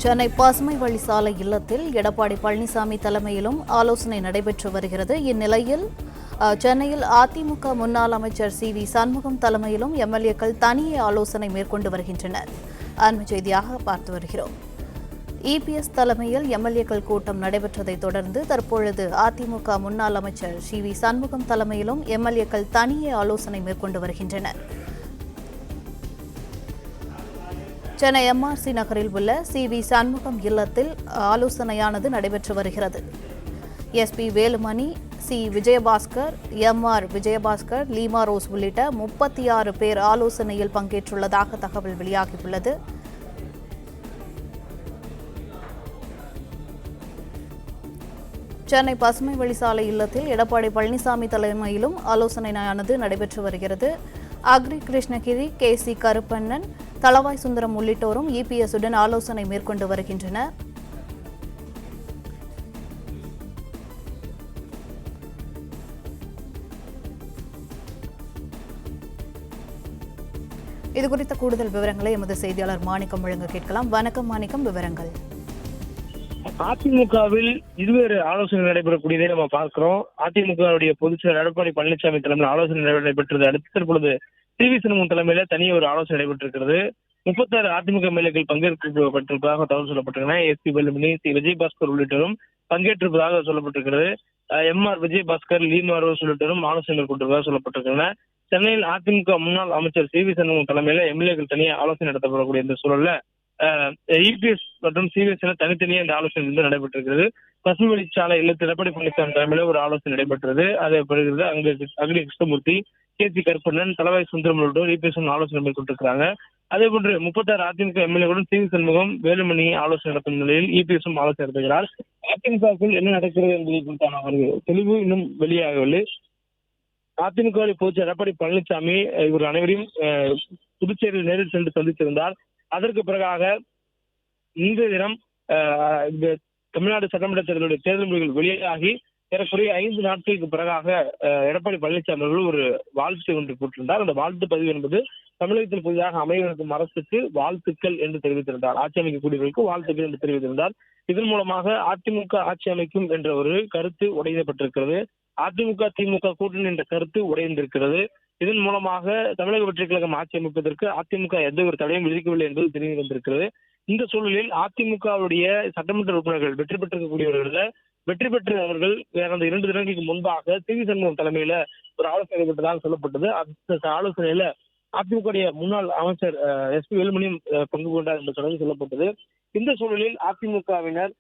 சென்னை பசுமை வழி சாலை இல்லத்தில் எடப்பாடி பழனிசாமி தலைமையிலும் ஆலோசனை நடைபெற்று வருகிறது. இந்நிலையில் சென்னையில் அதிமுக முன்னாள் அமைச்சர் சி.வி. சண்முகம் தலைமையிலும் எம்எல்ஏக்கள் தனியே ஆலோசனை மேற்கொண்டு வருகின்றனர். அண்மை செய்தியாக பார்த்து வருகிறோம். இபிஎஸ் தலைமையில் எம்எல்ஏக்கள் கூட்டம் நடைபெற்றதை தொடர்ந்து தற்பொழுது அதிமுக முன்னாள் அமைச்சர் சி.வி. சண்முகம் தலைமையிலும் எம்எல்ஏக்கள் தனியே ஆலோசனை மேற்கொண்டு வருகின்றனர். சென்னை எம்ஆர்சி நகரில் உள்ள சி.வி. சண்முகம் இல்லத்தில் ஆலோசனையானது நடைபெற்று வருகிறது. SP Velumani, C. Vijayabaskar, MR. Vijayabaskar, Lima rose உள்ளிட்ட 36 பேர் ஆலோசனையில் பங்கேற்றுள்ளதாக தகவல் வெளியாகியுள்ளது. சென்னை பசுமை வழிசாலை இல்லத்தில் எடப்பாடி பழனிசாமி தலைமையிலும் ஆலோசனையானது நடைபெற்று வருகிறது. Agri Krishnagiri, KC. கருப்பண்ணன், தளவாய் சுந்தரம் உள்ளிட்டோரும் இபிஎஸ்-உடன் ஆலோசனை மேற்கொண்டு வருகின்றனர். இதுகுறித்த கூடுதல் விவரங்களை எமது செய்தியாளர் மாணிக்கம் வழங்க கேட்கலாம். வணக்கம் மாணிக்கம், விவரங்கள். அதிமுகவில் இருவேறு ஆலோசனை நடைபெறக்கூடியதை நம்ம பார்க்கிறோம். அதிமுகவுடைய பொதுச்செயலர் எடப்பாடி பழனிசாமி தலைமையில் ஆலோசனை நடைபெற்றது அடுத்து தற்பொழுது சி.வி. சண்முகம் தலைமையில தனியே ஒரு ஆலோசனை நடைபெற்றிருக்கிறது. 36 அதிமுக எம்எல்ஏக்கள் பங்கேற்கப்பட்டிருப்பதாக தகவல் சொல்லப்பட்டிருக்கின்றன. SP Velumani, C. விஜயபாஸ்கர் உள்ளிட்டோரும் பங்கேற்றிருப்பதாக சொல்லப்பட்டிருக்கிறது. எம்.ஆர். விஜயபாஸ்கர், லீமா ரோஸ் உள்ளிட்டோரும் ஆலோசனை மேற்கொண்டிருப்பதாக சொல்லப்பட்டிருக்கின்றன. சென்னையில் அதிமுக முன்னாள் அமைச்சர் சி.வி. சண்முகம் தலைமையில எம்எல்ஏக்கள் தனியே ஆலோசனை நடத்தப்படக்கூடிய இந்த சூழல்ல இபிஎஸ் மற்றும் சிபிஎஸ் என தனித்தனியே இந்த ஆலோசனை நடைபெற்றிருக்கிறது. பசுமை வழிச்சாலை இல்லத்தில் எடப்பாடி பழனிசாமி தலைமையில ஒரு ஆலோசனை நடைபெற்றது. அதே பிறகு அங்கு அக்னி கிருஷ்ணமூர்த்தி, கே.சி. கருப்பண்ணன், தளவாய் சுந்தரம் உள்ளிட்டோர் இபிஎஸ் ஆலோசனை மேற்கொண்டிருக்கிறாங்க. அதே போன்று 36 அதிமுக எம்எல்ஏகளுடன் சி.வி. சண்முகம், வேலுமணி ஆலோசனை நடத்தும் நிலையில் இபிஎஸ் ஆலோசனை நடத்துகிறார். அதிமுகவுக்குள் என்ன நடக்கிறது என்பதை குறித்தான ஒரு தெளிவு இன்னும் வெளியாகவில்லை. அதிமுக பொதுச்செயலர் எடப்பாடி பழனிசாமி இவர் அனைவரையும் புதுச்சேரியில் நேரில் சென்று சந்தித்திருந்தார். அதற்கு பிறகாக இன்றைய தினம் தமிழ்நாடு சட்டமன்ற தேர்தலுடைய தேர்தல் முடிவுகள் வெளியாகி ஏறக்குறைய 5 நாட்களுக்கு பிறகாக எடப்பாடி பழனிசாமி அவர்கள் ஒரு வாழ்த்து ஒன்று போட்டிருந்தார். அந்த வாழ்த்து பதிவு என்பது தமிழகத்தில் புதிதாக அமையவிருக்கும் அரசுக்கு வாழ்த்துக்கள் என்று தெரிவித்திருந்தார். ஆட்சி அமைக்கக்கூடியவர்களுக்கு வாழ்த்துக்கள் என்று தெரிவித்திருந்தார். இதன் மூலமாக அதிமுக ஆட்சி அமைக்கும் என்ற ஒரு கருத்து உடையப்பட்டிருக்கிறது. அதிமுக திமுக கூட்டணி என்ற கருத்து உடைந்திருக்கிறது. இதன் மூலமாக தமிழக வெற்றிக் கழகம் ஆட்சி அமைப்பதற்கு அதிமுக எந்த ஒரு தடையும் விதிக்கவில்லை என்பது தெரிய வந்திருக்கிறது. இந்த சூழலில் அதிமுகவுடைய சட்டமன்ற உறுப்பினர்கள் வெற்றி பெற்றிருக்கக்கூடியவர்கள் வெற்றி பெற்றவர்கள் கடந்த 2 தினங்களுக்கு முன்பாக சி.வி. சண்முகம் தலைமையில ஒரு ஆலோசனை நடைபெற்றதாக சொல்லப்பட்டது. அந்த ஆலோசனையில அதிமுக முன்னாள் அமைச்சர் எஸ்பி வேலுமணியும் பங்கு கொண்டார் என்று தொடர்ந்து சொல்லப்பட்டது. இந்த சூழலில் அதிமுகவினர்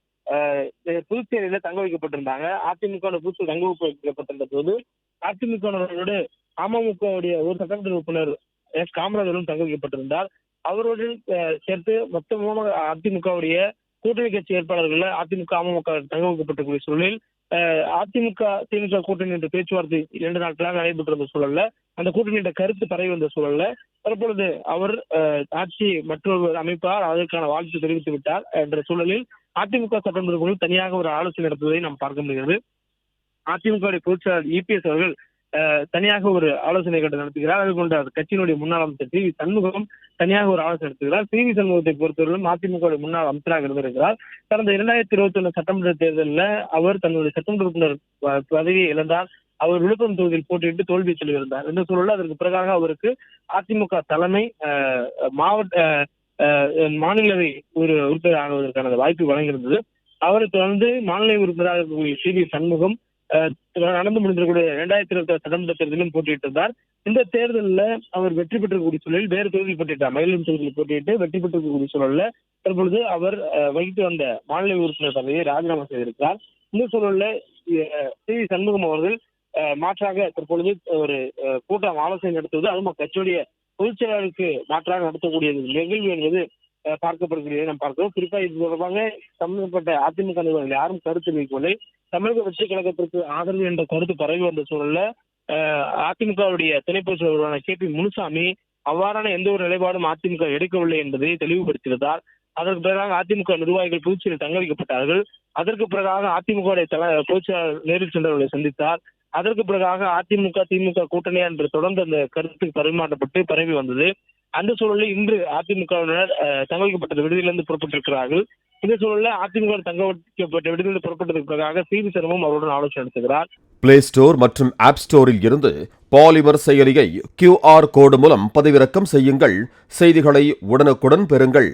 புதுச்சேரியில தங்க வைக்கப்பட்டிருந்தாங்க. அதிமுக புதுச்சேரி தங்க வைக்கப்பட்டிருந்த போது அதிமுகவோடு அமமுகவுடைய ஒரு சட்டமன்ற உறுப்பினர் எஸ். காமராஜரும் தங்க வைக்கப்பட்டிருந்தார். அவருடன் சேர்த்து மொத்தமாக அதிமுகவுடைய கூட்டணி கட்சி ஏற்பாளர்கள் அதிமுக அமமுக தங்க வைக்கப்பட்டிருக்கூடிய சூழலில் அதிமுக திமுக கூட்டணி என்ற பேச்சுவார்த்தை 2 நாட்களாக நடைபெற்ற சூழல்ல அந்த கூட்டணி என்ற கருத்து பரவி வந்த சூழல்ல தற்பொழுது அவர் ஆட்சி மற்றொரு அமைப்பார் அதற்கான வாழ்த்து தெரிவித்து விட்டார் என்ற சூழலில் அதிமுக சட்டமன்ற உறுப்பினர்கள் தனியாக ஒரு ஆலோசனை நடத்துவதை நாம் பார்க்க முடிகிறது. அதிமுக பொதுச்செயலர் இபிஎஸ் அவர்கள் தனியாக ஒரு ஆலோசனை கூட்டம் நடத்துகிறார். அதுபோன்ற கட்சியினுடைய முன்னாள் அமைச்சர் சி.வி. சண்முகம் தனியாக ஒரு ஆலோசனை நடத்துகிறார். சி.வி. சண்முகத்தை பொறுத்தவரையிலும் அதிமுக முன்னாள் அமைச்சராக இருந்திருக்கிறார். கடந்த 2021 சட்டமன்ற தேர்தலில் அவர் தன்னுடைய சட்டமன்ற உறுப்பினர் பதவியை இழந்தார். அவர் விழுப்புரம் தொகுதியில் போட்டியிட்டு தோல்வி சொல்லியிருந்தார். இந்த சூழலில் அதற்கு பிறகாக அவருக்கு அதிமுக தலைமை மாநிலவை ஒரு உறுப்பினர் ஆகுவதற்கான வாய்ப்பு வழங்கியிருந்தது. அவரை தொடர்ந்து மாநில உறுப்பினராக இருக்கக்கூடிய சி.வி. சண்முகம் நடந்து முடிந்திருக்கூடிய 2020 சட்டமன்ற தேர்தலிலும் போட்டியிட்டிருந்தார். இந்த தேர்தலில் அவர் வெற்றி பெற்றக்கூடிய சூழலில் வேறு தொகுதியில் போட்டியிட்டார். மயிலம் தொகுதியில் போட்டியிட்டு வெற்றி பெற்றக்கூடிய சூழல்ல தற்பொழுது அவர் வகித்து வந்த மாநில உறுப்பினர் பதவியை ராஜினாமா செய்திருக்கிறார். இந்த சூழல்ல சி.வி. சண்முகம் அவர்கள் மாற்றாக தற்பொழுது ஒரு கூட்டம் ஆலோசனை நடத்துவது அதுவும் கட்சியுடைய பொதுச்செயலாளருக்கு மாற்றாக நடத்தக்கூடிய நிகழ்வு என்பது பார்க்கப்படுகிறதை நாம் பார்க்கிறோம். குறிப்பா இது தொடர்பாக சம்பந்தப்பட்ட அதிமுக நிர்வாகிகள் யாரும் கருத்து தெரிவிக்கவில்லை. தமிழக வெற்றிக் கழகத்திற்கு ஆதரவு என்ற கருத்து பரவி வந்த சூழல்ல அதிமுகவுடைய துணை பொதுச் செயலாளரான கே.பி. முனுசாமி அவ்வாறான எந்த ஒரு நிலைப்பாடும் அதிமுக எடுக்கவில்லை என்பதை தெளிவுபடுத்தியிருந்தார். அதற்கு பிறகு அதிமுக நிர்வாகிகள் புதுச்சேரியில் தங்க வைக்கப்பட்டார்கள். அதற்கு பிறகாக அதிமுக பொதுச் செயலாளர் நேரில் சென்றவர்களை சந்தித்தார். அதற்கு பிறகாக அதிமுக திமுக கூட்டணி என்று தொடர்ந்து அந்த கருத்து பரிமாற்றப்பட்டு பரவி வந்தது. அந்த சூழலில் இன்று அதிமுகவினர் தங்க வைக்கப்பட்ட விடுதியிலிருந்து புறப்பட்டிருக்கிறார்கள். இந்த சூழலில் அதிமுக தங்க வைக்கப்பட்ட விடுதியிலிருந்து புறப்பட்டதற்காக சி.வி. சண்முகம் அவருடன் ஆலோசனை நடத்துகிறார். பிளே ஸ்டோர் மற்றும் ஆப் ஸ்டோரில் இருந்து பாலிமர் செயலியை QR கோடு மூலம் பதிவிறக்கம் செய்யுங்கள். செய்திகளை உடனுக்குடன் பெறுங்கள்.